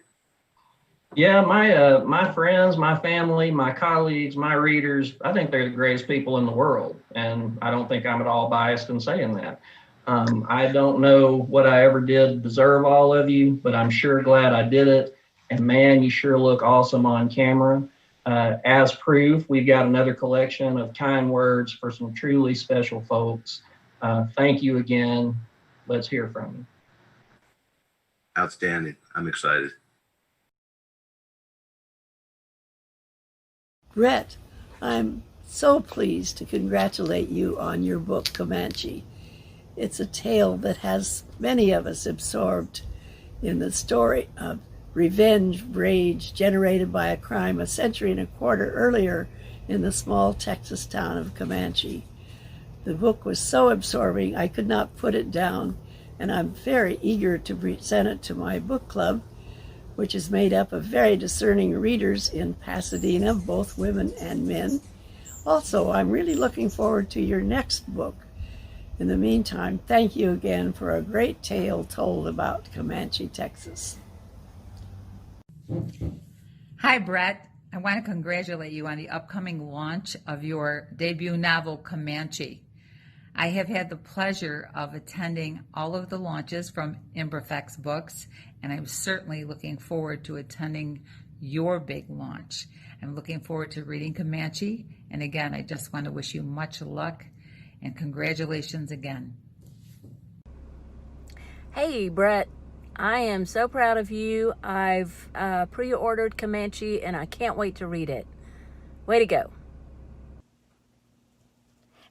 Yeah, my friends, my family, my colleagues, my readers, I think they're the greatest people in the world. And I don't think I'm at all biased in saying that. I don't know what I ever did to deserve all of you, but I'm sure glad I did it. And man, you sure look awesome on camera. As proof, we've got another collection of kind words for some truly special folks. Thank you again. Let's hear from you. Outstanding. I'm excited. Brett, I'm so pleased to congratulate you on your book, Comanche. It's a tale that has many of us absorbed in the story of revenge rage generated by a crime a century and a quarter earlier in the small Texas town of Comanche. The book was so absorbing I could not put it down, and I'm very eager to present it to my book club, which is made up of very discerning readers in Pasadena, both women and men. Also, I'm really looking forward to your next book. In the meantime, thank you again for a great tale told about Comanche, Texas. Hi, Brett. I want to congratulate you on the upcoming launch of your debut novel, Comanche. I have had the pleasure of attending all of the launches from Imbrifex Books, and I'm certainly looking forward to attending your big launch. I'm looking forward to reading Comanche, and again, I just want to wish you much luck and congratulations again. Hey, Brett. I am so proud of you. I've pre-ordered Comanche, and I can't wait to read it. Way to go.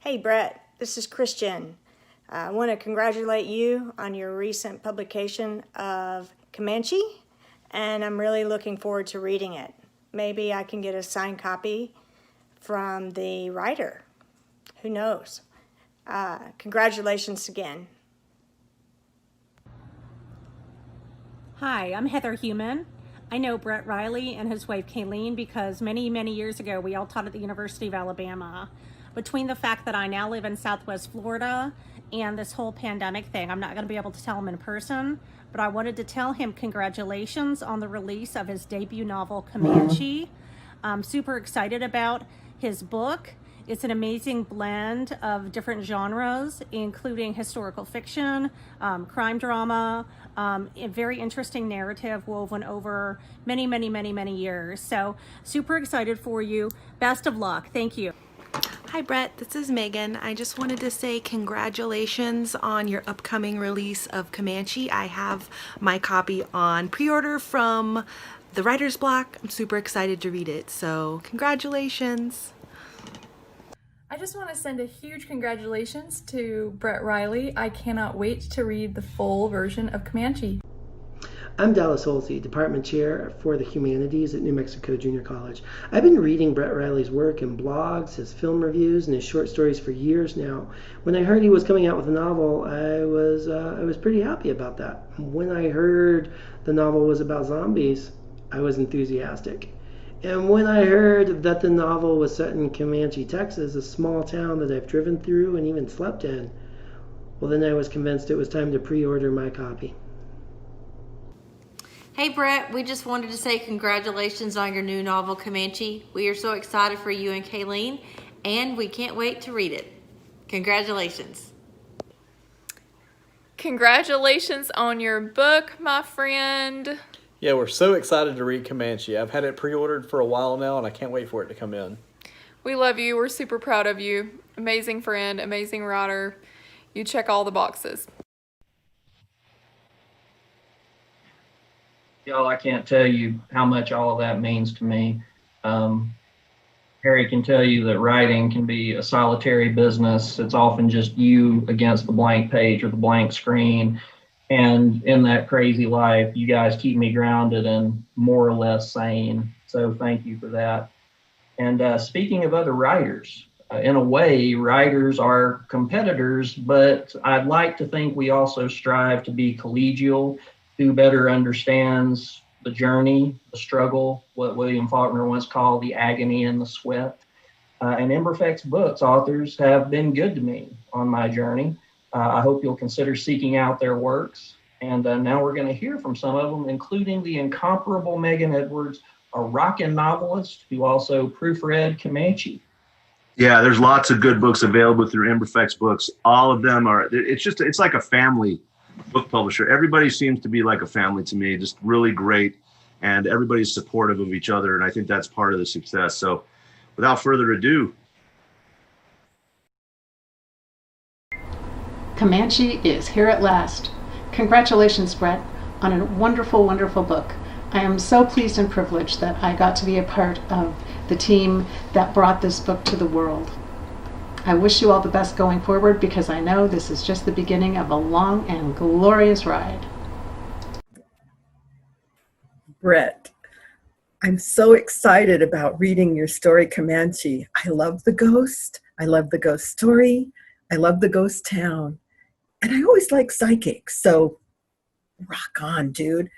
Hey, Brett. This is Christian. I want to congratulate you on your recent publication of Comanche, and I'm really looking forward to reading it. Maybe I can get a signed copy from the writer. Who knows? Congratulations again. Hi, I'm Heather Heumann. I know Brett Riley and his wife Kalene because many, many years ago we all taught at the University of Alabama. Between the fact that I now live in Southwest Florida and this whole pandemic thing, I'm not going to be able to tell him in person, but I wanted to tell him congratulations on the release of his debut novel, Comanche. I'm super excited about his book. It's an amazing blend of different genres, including historical fiction, crime drama, a very interesting narrative woven over many, many, many, many years. So super excited for you. Best of luck. Thank you. Hi Brett, this is Megan. I just wanted to say congratulations on your upcoming release of Comanche. I have my copy on pre-order from the writer's block. I'm super excited to read it, so congratulations. I just want to send a huge congratulations to Brett Riley. I cannot wait to read the full version of Comanche. I'm Dallas Holsey, Department Chair for the Humanities at New Mexico Junior College. I've been reading Brett Riley's work in blogs, his film reviews, and his short stories for years now. When I heard he was coming out with a novel, I was pretty happy about that. When I heard the novel was about zombies, I was enthusiastic. And when I heard that the novel was set in Comanche, Texas, a small town that I've driven through and even slept in, well, then I was convinced it was time to pre-order my copy. Hey Brett, we just wanted to say congratulations on your new novel, Comanche. We are so excited for you and Kalene, and we can't wait to read it. Congratulations. Congratulations on your book, my friend. Yeah, we're so excited to read Comanche. I've had it pre-ordered for a while now, and I can't wait for it to come in. We love you. We're super proud of you. Amazing friend, amazing writer. You check all the boxes. Y'all, I can't tell you how much all of that means to me. Harry can tell you that writing can be a solitary business. It's often just you against the blank page or the blank screen. And in that crazy life, you guys keep me grounded and more or less sane. So thank you for that. And speaking of other writers, in a way, writers are competitors, but I'd like to think we also strive to be collegial. Who better understands the journey, the struggle, what William Faulkner once called the agony and the sweat. And Imbrifex Books authors have been good to me on my journey. I hope you'll consider seeking out their works. And now we're going to hear from some of them, including the incomparable Megan Edwards, a rockin' novelist who also proofread Comanche. Yeah, there's lots of good books available through Imbrifex Books. All of them are, it's like a family book publisher. Everybody seems to be like a family to me, just really great and everybody's supportive of each other. And I think that's part of the success. So without further ado. Comanche is here at last. Congratulations, Brett, on a wonderful, wonderful book. I am so pleased and privileged that I got to be a part of the team that brought this book to the world. I wish you all the best going forward, because I know this is just the beginning of a long and glorious ride. Brett, I'm so excited about reading your story, Comanche. I love the ghost. I love the ghost story. I love the ghost town. And I always like psychics, so rock on, dude.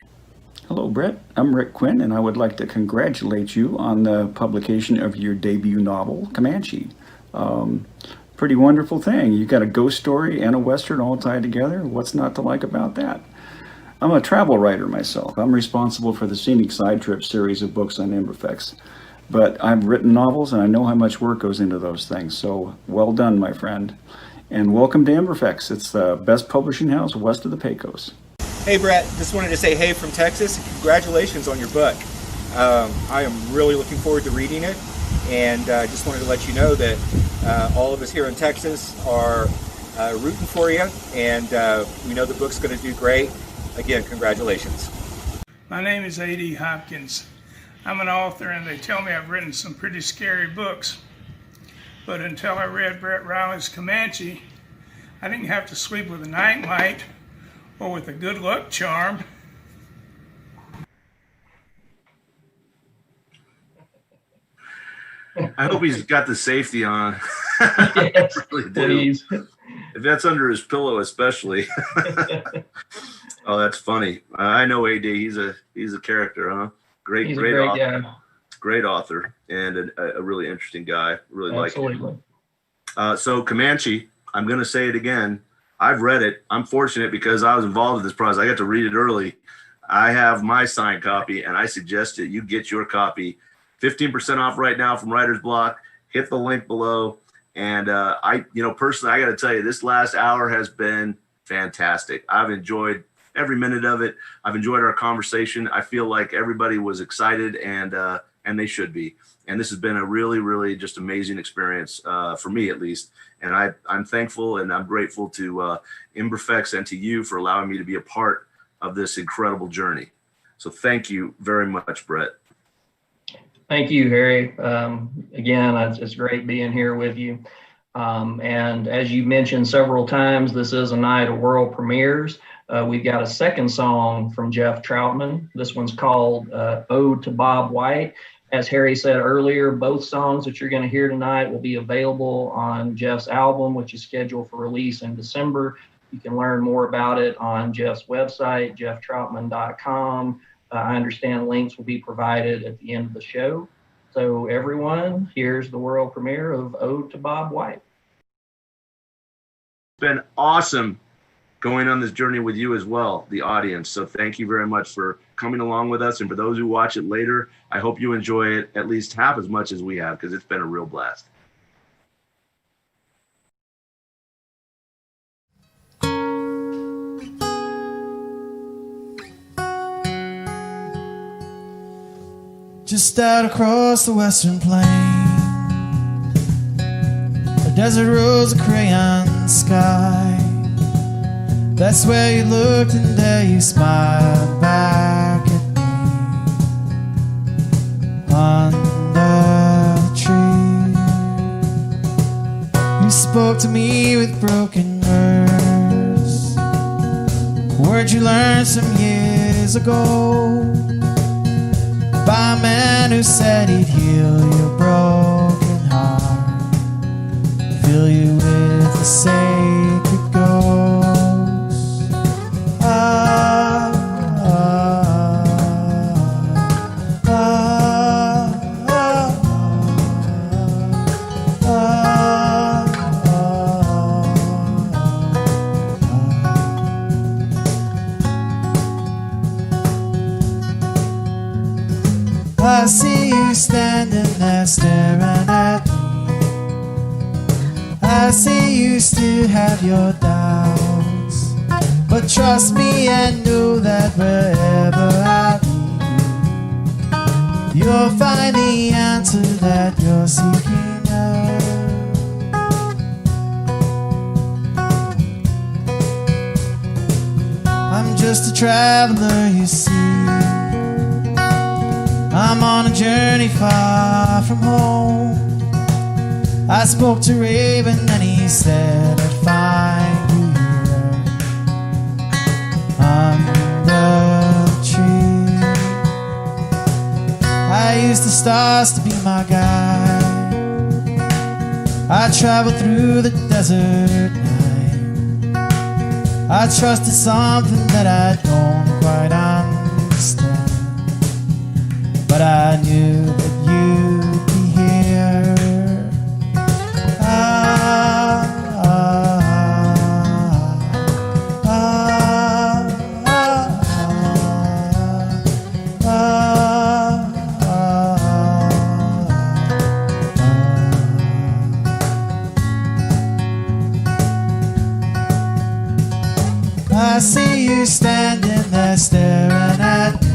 Hello, Brett. I'm Rick Quinn, and I would like to congratulate you on the publication of your debut novel, Comanche. Pretty wonderful thing. You got a ghost story and a Western all tied together. What's not to like about that? I'm a travel writer myself. I'm responsible for the Scenic Side Trip series of books on Imbrifex. But I've written novels, and I know how much work goes into those things. So well done, my friend. And welcome to Imbrifex. It's the best publishing house west of the Pecos. Hey, Brett. Just wanted to say hey from Texas. Congratulations on your book. I am really looking forward to reading it. And just wanted to let you know that all of us here in Texas are rooting for you. And we know the book's going to do great. Again, congratulations. My name is A.D. Hopkins. I'm an author, and they tell me I've written some pretty scary books. But until I read Brett Riley's Comanche, I didn't have to sleep with a nightlight or with a good luck charm. I hope he's got the safety on. Yes, really do. please. If that's under his pillow, especially. Oh, that's funny. I know AD. He's a character, huh? Great author. Guy. Great author, and a really interesting guy. Really Absolutely. like him. So Comanche, I'm going to say it again. I've read it. I'm fortunate because I was involved in this process. I got to read it early. I have my signed copy, and I suggest that you get your copy. 15% off right now from Writer's Block. Hit the link below. And personally, I got to tell you, this last hour has been fantastic. I've enjoyed every minute of it. I've enjoyed our conversation. I feel like everybody was excited, and they should be. And this has been a really, really just amazing experience for me, at least. And I'm thankful and I'm grateful to Imbrifex and to you for allowing me to be a part of this incredible journey. So thank you very much, Brett. Thank you, Harry. Again, it's great being here with you. And as you mentioned several times, this is a night of world premieres. We've got a second song from Jeff Troutman. This one's called Ode to Bob White. As Harry said earlier, both songs that you're going to hear tonight will be available on Jeff's album, which is scheduled for release in December. You can learn more about it on Jeff's website, jefftroutman.com. I understand links will be provided at the end of the show. So everyone, here's the world premiere of Ode to Bob White. It's been awesome going on this journey with you as well, the audience. So thank you very much for coming along with us. And for those who watch it later, I hope you enjoy it at least half as much as we have, because it's been a real blast. Just out across the western plain, a desert rose, a crayon sky. That's where you looked and there you smiled back at me. Under the tree, you spoke to me with broken words you learned some years ago by a man who said he'd heal your broken heart, fill you with the sacred ghost. I see you standing there staring at me. I see you still have your doubts, but trust me and know that wherever I lead, you'll find the answer that you're seeking out. I'm just a traveler, you see. I'm on a journey far from home. I spoke to Raven and he said I'd find you here under the tree. I used the stars to be my guide. I traveled through the desert night. I trusted something that I don't quite understand, but I knew that you'd be here. I see you standing there staring at me.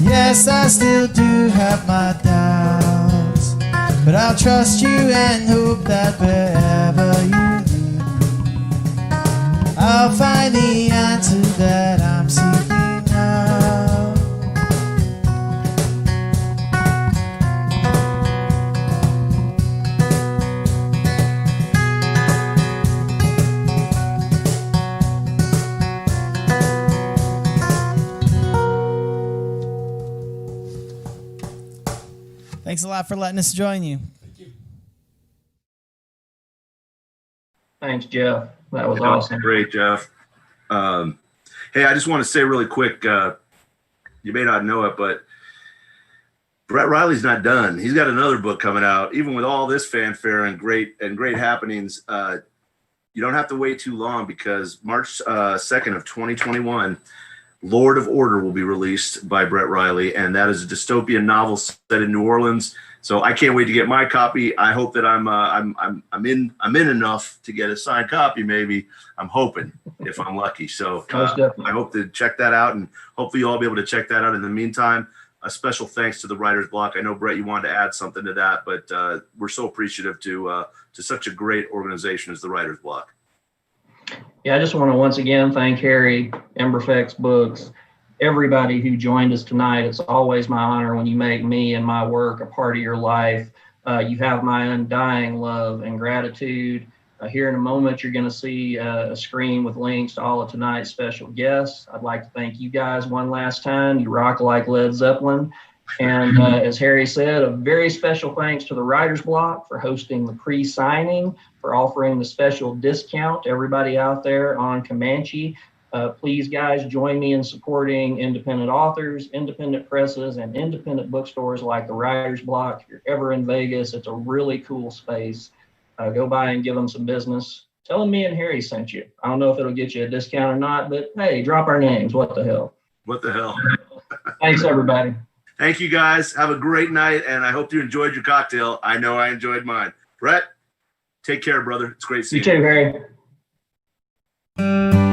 Yes, I still do have my doubts, but I'll trust you and hope that wherever you lead me, I'll find the answer that I'm seeking now. Thanks a lot for letting us join you. Thanks, Jeff. That was Yeah, awesome. Great, Jeff. Hey, I just want to say really quick, you may not know it, but Brett Riley's not done. He's got another book coming out. Even with all this fanfare and great happenings, you don't have to wait too long, because March 2nd of 2021, Lord of Order will be released by Brett Riley, and that is a dystopian novel set in New Orleans. So I can't wait to get my copy. I hope that I'm in enough to get a signed copy. Maybe, I'm hoping, if I'm lucky. So I hope to check that out, and hopefully you'll all be able to check that out. In the meantime, a special thanks to the Writer's Block. I know, Brett, you wanted to add something to that, but we're so appreciative to such a great organization as the Writer's Block. Yeah, I just want to once again thank Harry, Imbrifex Books, everybody who joined us tonight. It's always my honor when you make me and my work a part of your life. You have my undying love and gratitude. Here in a moment, you're going to see a screen with links to all of tonight's special guests. I'd like to thank you guys one last time. You rock like Led Zeppelin. And as Harry said, a very special thanks to the Writer's Block for hosting the pre-signing, for offering the special discount to everybody out there on Comanche. Please, guys, join me in supporting independent authors, independent presses, and independent bookstores like the Writer's Block. If you're ever in Vegas, it's a really cool space. Go by and give them some business. Tell them me and Harry sent you. I don't know if it'll get you a discount or not, but hey, drop our names. What the hell? What the hell? Thanks, everybody. Thank you, guys. Have a great night, and I hope you enjoyed your cocktail. I know I enjoyed mine. Brett, take care, brother. It's great seeing you. You too, Harry.